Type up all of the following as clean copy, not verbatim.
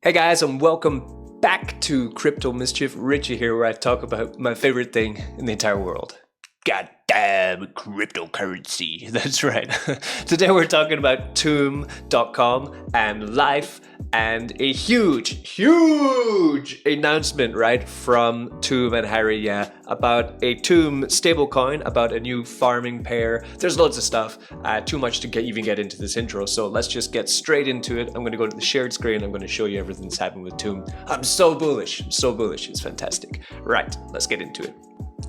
Hey guys, and welcome back to Crypto Mischief. Richie here, where I talk about my favorite thing in the entire world. Goddamn cryptocurrency. That's right. Today we're talking about Tomb.com and LIF and a huge announcement, right, from Tomb and Harry, about a Tomb stablecoin, about a new farming pair. There's loads of stuff, too much to even get into this intro, so let's just get straight into it. I'm going to go to the shared screen. I'm going to show you everything that's happening with Tomb. I'm so bullish. It's fantastic. Right, let's get into it.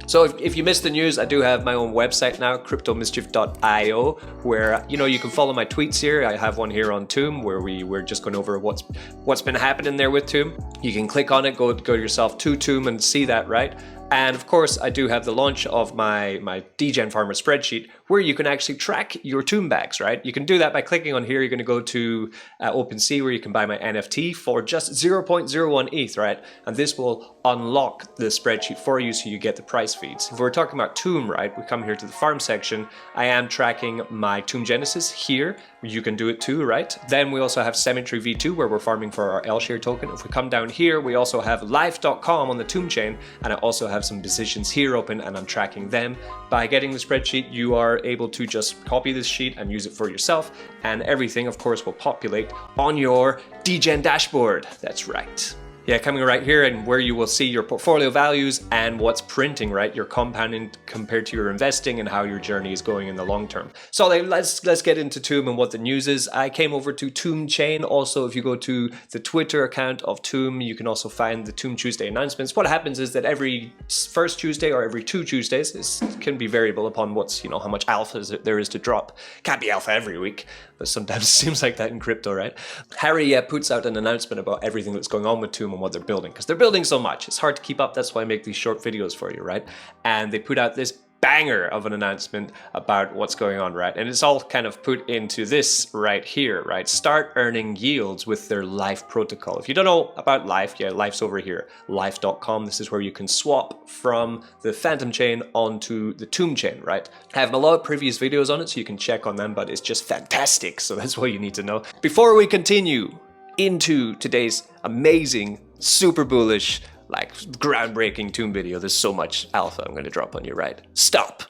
So if you missed the news, I do have my own website now, cryptomischief.io, where you can follow my tweets here. I have one here on Tomb where we're just going over what's been happening there with Tomb. You can click on it, go yourself to Tomb and see that, right? And of course, I do have the launch of my DGen Farmer spreadsheet where you can actually track your Tomb bags, right? You can do that by clicking on here. You're going to go to OpenSea where you can buy my NFT for just 0.01 ETH, right? And this will unlock the spreadsheet for you so you get the price feeds. If we're talking about Tomb, right, we come here to the farm section. I am tracking my Tomb Genesis here. You can do it too, right? Then we also have Cemetery V2 where we're farming for our L-share token. If we come down here, we also have LIF3 on the Tomb chain, and I also have some decisions here open and I'm tracking them. By getting the spreadsheet, you are able to just copy this sheet and use it for yourself, and everything of course will populate on your DGen dashboard. That's right. Yeah, coming right here and where you will see your portfolio values and what's printing, right? Your compounding compared to your investing and how your journey is going in the long term. So let's get into Tomb and what the news is. I came over to Tomb Chain. Also, if you go to the Twitter account of Tomb, you can also find the Tomb Tuesday announcements. What happens is that every first Tuesday or every 2 Tuesdays, it can be variable upon what's, how much alpha there is to drop. Can't be alpha every week, but sometimes it seems like that in crypto, right? Harry puts out an announcement about everything that's going on with Tomb and what they're building, because they're building so much. It's hard to keep up. That's why I make these short videos for you, right? And they put out this banger of an announcement about what's going on, right? And it's all kind of put into this right here, right? Start earning yields with their LIF protocol. If you don't know about LIF, LIF's over here, LIF.com. This is where you can swap from the Phantom chain onto the Tomb chain, right? I have a lot of previous videos on it, so you can check on them, but it's just fantastic. So that's what you need to know. Before we continue into today's amazing, super bullish, groundbreaking Tomb video. There's so much alpha I'm going to drop on you, right? Stop.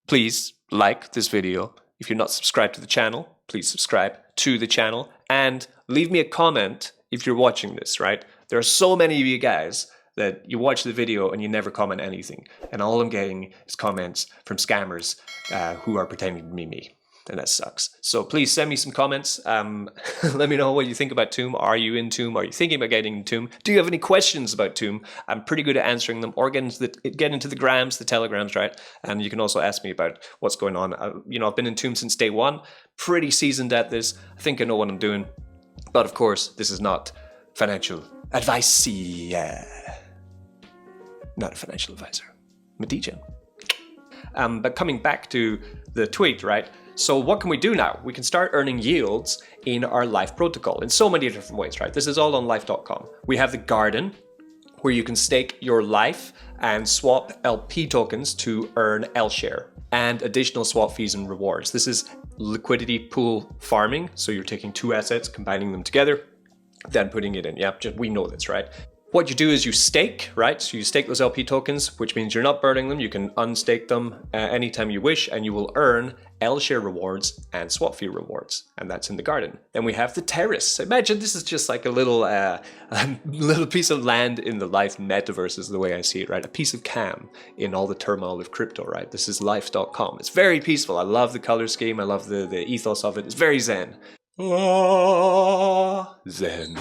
Please like this video. If you're not subscribed to the channel, please subscribe to the channel and leave me a comment if you're watching this, right? There are so many of you guys that you watch the video and you never comment anything. And all I'm getting is comments from scammers who are pretending to be me. And that sucks. So please send me some comments. Let me know what you think about Tomb. Are you in Tomb? Are you thinking about getting in Tomb? Do you have any questions about Tomb? I'm pretty good at answering them, or get into the grams, the telegrams, right? And you can also ask me about what's going on. I've been in Tomb since day one, pretty seasoned at this. I think I know what I'm doing. But of course, this is not financial advice. Not a financial advisor. I'm a DJ. But coming back to the tweet, right? So what can we do now? We can start earning yields in our LIF protocol in so many different ways, right? This is all on LIF.com. We have the garden where you can stake your LIF and swap LP tokens to earn L-share and additional swap fees and rewards. This is liquidity pool farming. So you're taking 2 assets, combining them together, then putting it in. Yeah, we know this, right? What you do is you stake, right? So you stake those LP tokens, which means you're not burning them. You can unstake them anytime you wish, and you will earn L-share rewards and swap fee rewards. And that's in the garden. Then we have the terrace. Imagine this is just like a little piece of land in the LIF metaverse is the way I see it, right? A piece of cam in all the turmoil of crypto, right? This is LIF.com. It's very peaceful. I love the color scheme. I love the ethos of it. It's very zen. Zen.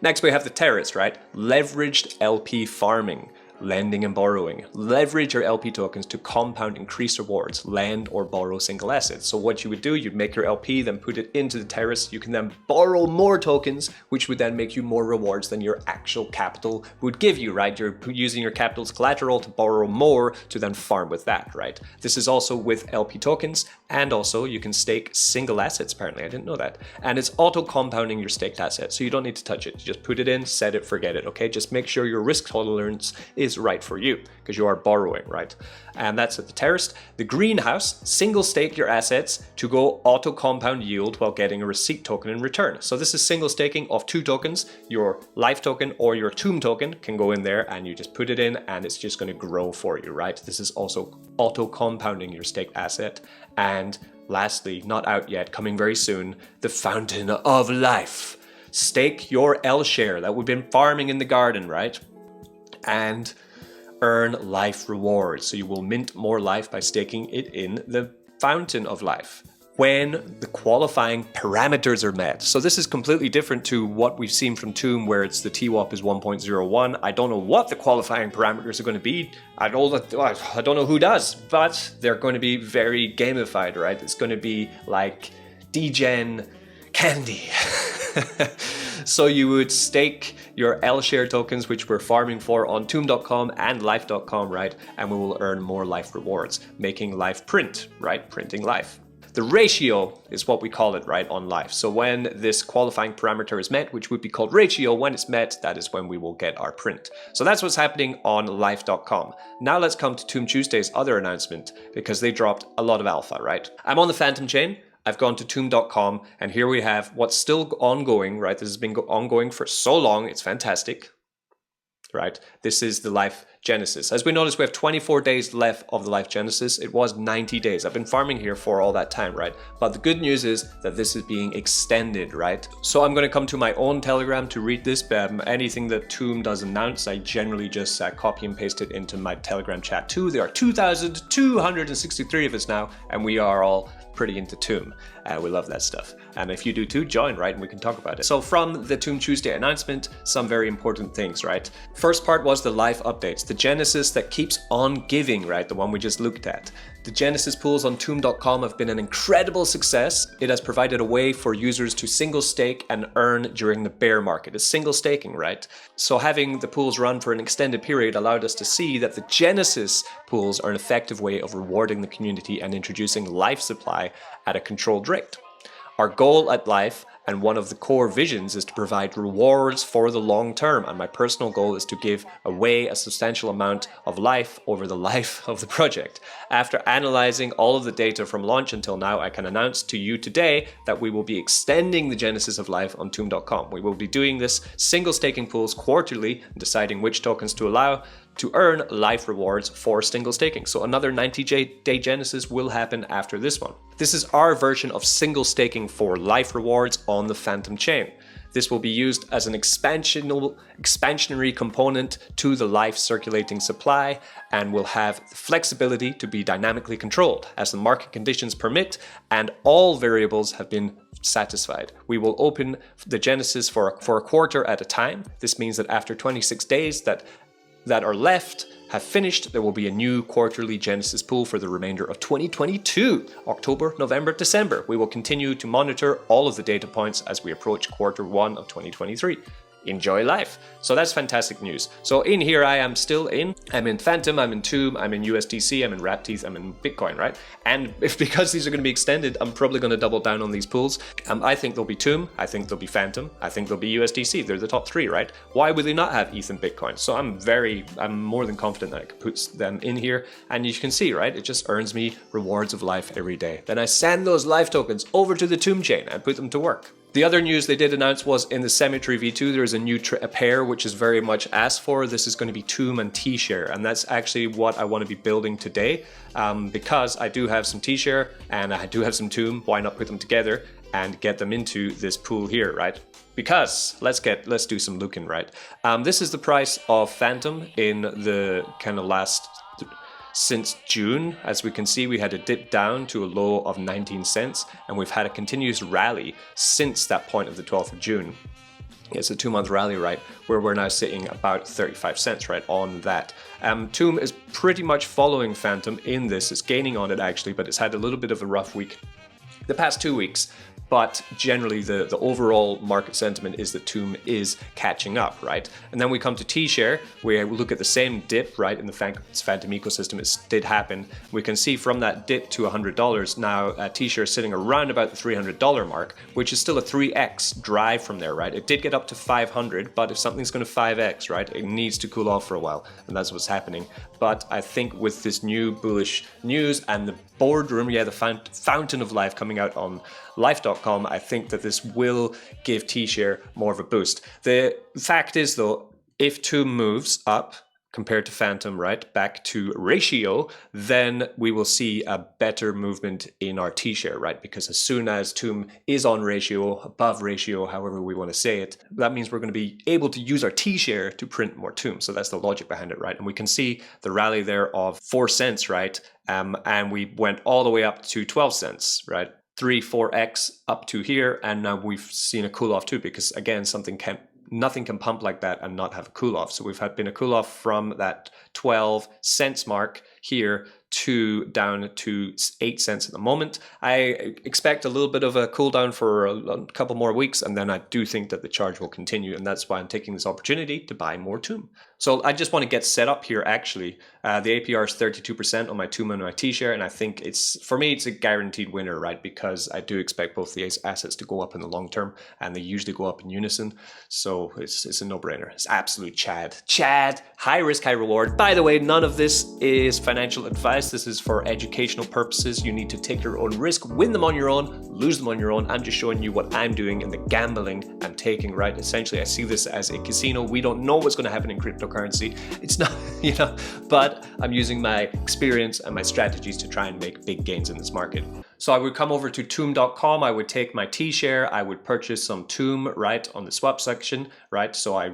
Next, we have the terrace, right? Leveraged LP farming, lending and borrowing. Leverage your LP tokens to compound increased rewards, lend or borrow single assets. So what you would do, you'd make your LP, then put it into the terrace. You can then borrow more tokens, which would then make you more rewards than your actual capital would give you, right? You're using your capital as collateral to borrow more to then farm with that, right? This is also with LP tokens, and also you can stake single assets, apparently. I didn't know that. And it's auto-compounding your staked assets, so you don't need to touch it. You just put it in, set it, forget it, okay? Just make sure your risk tolerance is is right for you because you are borrowing, right? And that's at the terraced. The greenhouse, single stake your assets to go auto compound yield while getting a receipt token in return. So this is single staking of 2 tokens. Your life token or your tomb token can go in there and you just put it in and it's just going to grow for you, right? This is also auto compounding your staked asset. And lastly, not out yet, coming very soon, the Fountain of Life. Stake your L share that we've been farming in the garden, right? And earn life rewards. So you will mint more life by staking it in the Fountain of Life when the qualifying parameters are met. So this is completely different to what we've seen from Tomb, where it's the TWAP is 1.01. I don't know what the qualifying parameters are going to be. I don't know who does, but they're going to be very gamified, right? It's going to be like degen candy. So you would stake your L share tokens, which we're farming for on tomb.com and life.com, right? And we will earn more life rewards, making life print, right? Printing life. The ratio is what we call it, right, on life. So when this qualifying parameter is met, which would be called ratio, when it's met, that is when we will get our print. So that's what's happening on life.com. Now let's come to Tomb Tuesday's other announcement, because they dropped a lot of alpha, right? I'm on the Phantom chain. I've gone to tomb.com, and here we have what's still ongoing, right? This has been ongoing for so long. It's fantastic, right? This is the Life Genesis. As we noticed, we have 24 days left of the Life Genesis. It was 90 days. I've been farming here for all that time, right? But the good news is that this is being extended, right? So I'm going to come to my own Telegram to read this. Anything that Tomb does announce, I generally just copy and paste it into my Telegram chat too. There are 2,263 of us now, and we are all pretty into Tomb. We love that stuff. And if you do too, join, right? And we can talk about it. So from the Tomb Tuesday announcement, some very important things, right? First part was the life updates, the Genesis that keeps on giving, right? The one we just looked at. The Genesis pools on tomb.com have been an incredible success. It has provided a way for users to single stake and earn during the bear market. It's single staking, right? So having the pools run for an extended period allowed us to see that the Genesis pools are an effective way of rewarding the community and introducing life supply at a controlled rate. Our goal at Life, and one of the core visions, is to provide rewards for the long term, and my personal goal is to give away a substantial amount of life over the life of the project. After analyzing all of the data from launch until now, I can announce to you today that we will be extending the Genesis of Life on tomb.com. We will be doing this single staking pools quarterly and deciding which tokens to allow to earn life rewards for single staking. So another 90-day Genesis will happen after this one. This is our version of single staking for life rewards on the Phantom chain. This will be used as an expansionary component to the life circulating supply and will have the flexibility to be dynamically controlled as the market conditions permit and all variables have been satisfied. We will open the Genesis for a quarter at a time. This means that after 26 days that are left have finished, there will be a new quarterly Genesis pool for the remainder of 2022, October, November, December. We will continue to monitor all of the data points as we approach Q1 of 2023. Enjoy life. So that's fantastic news. So in here I'm in Phantom, I'm in Tomb, I'm in USDC, I'm in Rat Teeth, I'm in Bitcoin, right? And because these are going to be extended, I'm probably going to double down on these pools. I think there'll be Tomb, I think there'll be Phantom, I think there'll be USDC. They're the top 3, right? Why would they not have ETH and Bitcoin? So I'm more than confident that I can put them in here. And you can see, right? It just earns me rewards of life every day. Then I send those life tokens over to the Tomb chain and put them to work. The other news they did announce was in the Cemetery V2, there is a new pair which is very much asked for. This is going to be Tomb and T-Share, and that's actually what I want to be building today because I do have some T-Share and I do have some Tomb. Why not put them together and get them into this pool here, right? Because let's do some looking, right? This is the price of Phantom in the kind of since June. As we can see, we had a dip down to a low of 19 cents, and we've had a continuous rally since that point of the 12th of June. It's a 2-month rally, right, where we're now sitting about 35 cents, right, on that. Tomb is pretty much following Phantom in this. It's gaining on it, actually, but it's had a little bit of a rough week the past 2 weeks. But generally, the overall market sentiment is that Tomb is catching up, right? And then we come to T-share, we look at the same dip, right, in the Phantom ecosystem. It did happen. We can see from that dip to $100, now T-share is sitting around about the $300 mark, which is still a 3x drive from there, right? It did get up to 500, but if something's going to 5x, right, it needs to cool off for a while, and that's what's happening. But I think with this new bullish news and the boardroom, yeah, the fountain of life coming out on LIF3, I think that this will give T-share more of a boost. The fact is though, if Tomb moves up compared to Phantom, right, back to ratio, then we will see a better movement in our T-share, right? Because as soon as Tomb is on ratio, above ratio, however we want to say it, that means we're going to be able to use our T-share to print more Tomb. So that's the logic behind it, right? And we can see the rally there of 4 cents, right? And we went all the way up to 12 cents, right? 3-4x up to here, and now we've seen a cool off too, because again, nothing can pump like that and not have a cool off. So we've been a cool off from that 12 cents mark here to down to 8 cents at the moment. I expect a little bit of a cool down for a couple more weeks, and then I do think that the charge will continue, and that's why I'm taking this opportunity to buy more Tomb. So I just want to get set up here actually. The APR is 32% on my Tomb and my T-share, and I think for me it's a guaranteed winner, right? Because I do expect both these assets to go up in the long term, and they usually go up in unison. So it's a no-brainer. It's absolute Chad, high risk, high reward. By the way, none of this is financial advice. This is for educational purposes. You need to take your own risk, win them on your own, lose them on your own. I'm just showing you what I'm doing and the gambling I'm taking, right? Essentially, I see this as a casino. We don't know what's going to happen in cryptocurrency. It's not, but I'm using my experience and my strategies to try and make big gains in this market. So I would come over to tomb.com, I would take my T-share, I would purchase some Tomb, right, on the swap section, right? So I,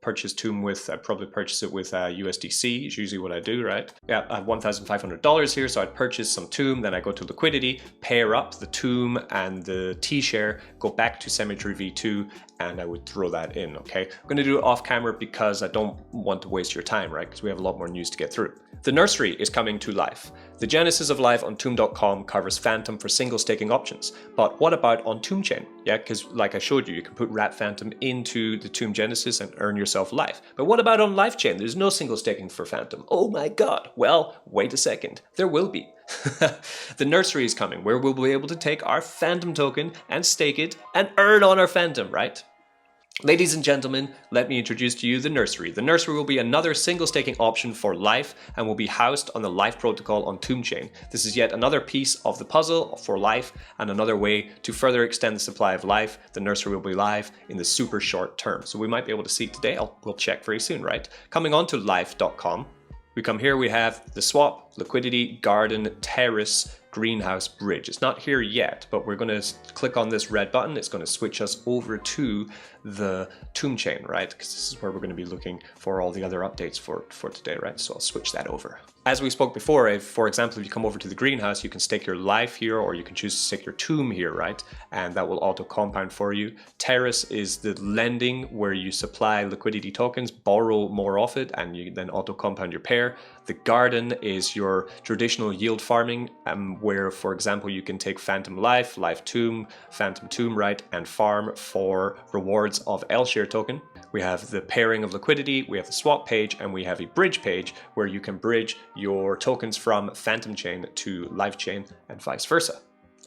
purchase Tomb with, I probably purchase it with USDC, is usually what I do, right? Yeah, I have $1,500 here, so I'd purchase some Tomb, then I go to liquidity, pair up the Tomb and the T-share, go back to Symmetry V2, and I would throw that in, okay? I'm gonna do it off camera because I don't want to waste your time, right? Because we have a lot more news to get through. The Nursery is coming to life. The genesis of life on tomb.com covers Phantom for single staking options. But what about on Tomb Chain? Yeah, because like I showed you, you can put Wrap Phantom into the Tomb Genesis and earn yourself life. But what about on Life Chain? There's no single staking for Phantom. Oh my God. Well, wait a second. There will be. The Nursery is coming, where we'll be able to take our Phantom token and stake it and earn on our Phantom, right? Ladies and gentlemen, let me introduce to you the Nursery. The Nursery will be another single staking option for Life and will be housed on the Life protocol on Tomb Chain. This is yet another piece of the puzzle for Life and another way to further extend the supply of Life. The Nursery will be live in the super short term. So we might be able to see it today. We'll check very soon, right? Coming on to life.com. We come here, we have the swap, liquidity, garden, terrace, greenhouse, bridge. It's not here yet, but we're going to click on this red button. It's going to switch us over to the Tomb Chain, right? Because this is where we're going to be looking for all the other updates for today, right? So I'll switch that over. As we spoke before, if, for example, if you come over to the greenhouse, you can stake your Life here, or you can choose to stake your Tomb here, right? And that will auto compound for you. Terrace is the lending where you supply liquidity tokens, borrow more of it, and you then auto compound your pair. The garden is your traditional yield farming, where, for example, you can take Phantom Life, Life Tomb, Phantom Tomb, right, and farm for rewards of L-share token. We have the pairing of liquidity, we have the swap page, and we have a bridge page where you can bridge your tokens from Phantom Chain to Life Chain and vice versa.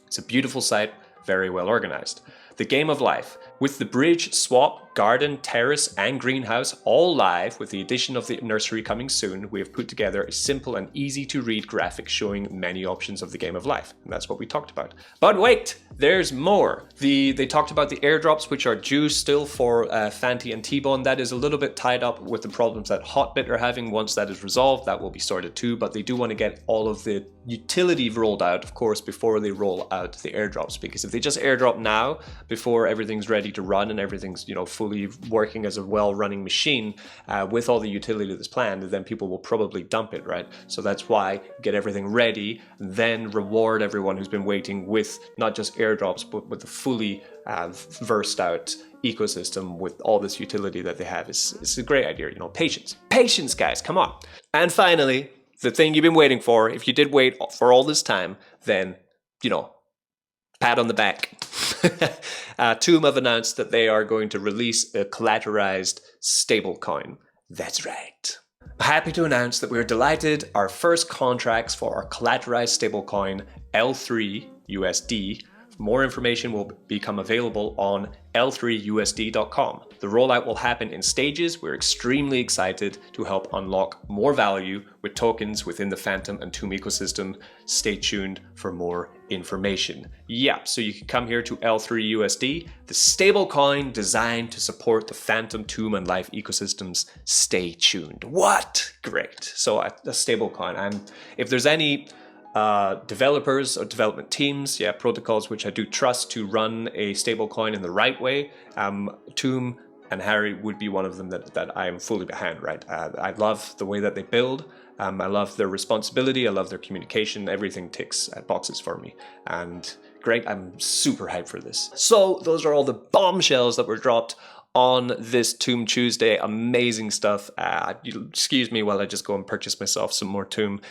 It's a beautiful site, very well organized. The game of life. With the bridge, swap, garden, terrace, and greenhouse all live, with the addition of the Nursery coming soon, we have put together a simple and easy to read graphic showing many options of the game of life. And that's what we talked about. But wait, there's more. They talked about the airdrops, which are due still for Fanti and T-Bone. That is a little bit tied up with the problems that Hotbit are having. Once that is resolved, that will be sorted too. But they do want to get all of the utility rolled out, of course, before they roll out the airdrops. Because if they just airdrop now, before everything's ready to run and everything's fully working as a well-running machine with all the utility that's planned, then people will probably dump it, right? So that's why get everything ready, then reward everyone who's been waiting with not just airdrops, but with the fully versed out ecosystem with all this utility that they have. It's a great idea, Patience, guys, come on. And finally, the thing you've been waiting for, if you did wait for all this time, then, pat on the back. Toom have announced that they are going to release a collateralized stablecoin. That's right. Happy to announce that we're delighted our first contracts for our collateralized stablecoin L3 USD. More information will become available on L3USD.com. The rollout will happen in stages. We're extremely excited to help unlock more value with tokens within the Phantom and Toom ecosystem. Stay tuned for more information. Yeah, so you can come here to L3USD, the stablecoin designed to support the Phantom, Toom, and LIF ecosystems. Stay tuned. What? Great. So a stablecoin. And if there's any developers or development teams, protocols which I do trust to run a stablecoin in the right way, Toom and Harry would be one of them that I am fully behind, right? I love the way that they build. I love their responsibility. I love their communication. Everything ticks boxes for me. And great, I'm super hyped for this. So those are all the bombshells that were dropped on this Toom Tuesday. Amazing stuff. Excuse me while I just go and purchase myself some more Toom,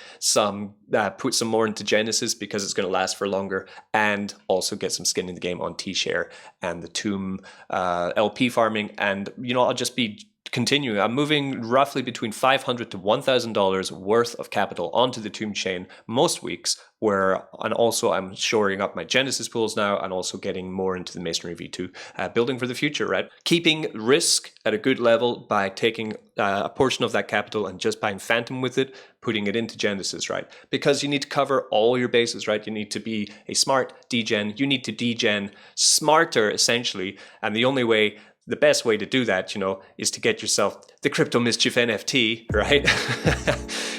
put some more into Genesis because it's going to last for longer, and also get some skin in the game on T-Share and the Toom LP farming. And, I'll just be continuing. I'm moving roughly between $500 to $1,000 worth of capital onto the Toom chain most weeks, and also I'm shoring up my Genesis pools now and also getting more into the Masonry V2, building for the future, right? Keeping risk at a good level by taking a portion of that capital and just buying Phantom with it, putting it into Genesis, right? Because you need to cover all your bases, right? You need to be a smart degen. You need to degen smarter, essentially. And the best way to do that, is to get yourself the Crypto Mischief NFT, right?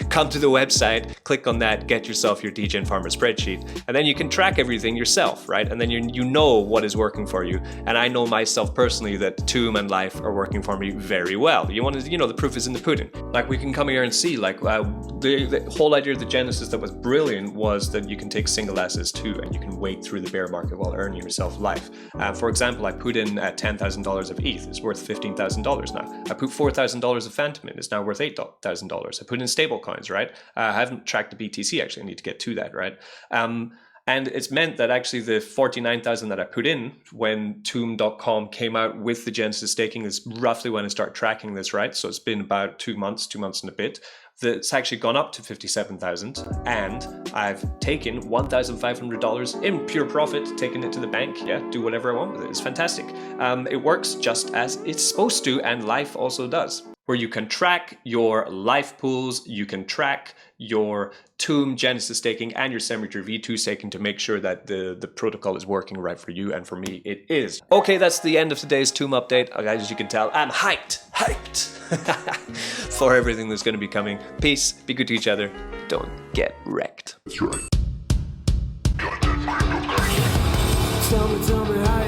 Come to the website, click on that, get yourself your degen farmer spreadsheet, and then you can track everything yourself, right? And then you know what is working for you. And I know myself personally that Toom and LIF are working for me very well. The proof is in the pudding. Like, we can come here and see, the whole idea of the Genesis that was brilliant was that you can take single assets too, and you can wade through the bear market while earning yourself LIF. For example, I put in $10,000 of ETH. It's worth $15,000 now. I put $4,000 of Phantom in. It's now worth $8,000. I put in stablecoins, right? I haven't tracked the BTC, actually. I need to get to that, right? And it's meant that actually the 49,000 that I put in when Toom.com came out with the Genesis staking is roughly when I start tracking this, right? So it's been about 2 months and a bit. It's actually gone up to 57,000, and I've taken $1,500 in pure profit, taken it to the bank. Do whatever I want with it. It's fantastic. It works just as it's supposed to, and LIF also does, where you can track your LIF pools, you can track your Toom Genesis staking and your Symmetry V2 staking to make sure that the protocol is working right for you, and for me it is. Okay, that's the end of today's Toom update. Guys, as you can tell, I'm hyped for everything that's going to be coming. Peace, be good to each other, don't get wrecked. That's right. Tell me how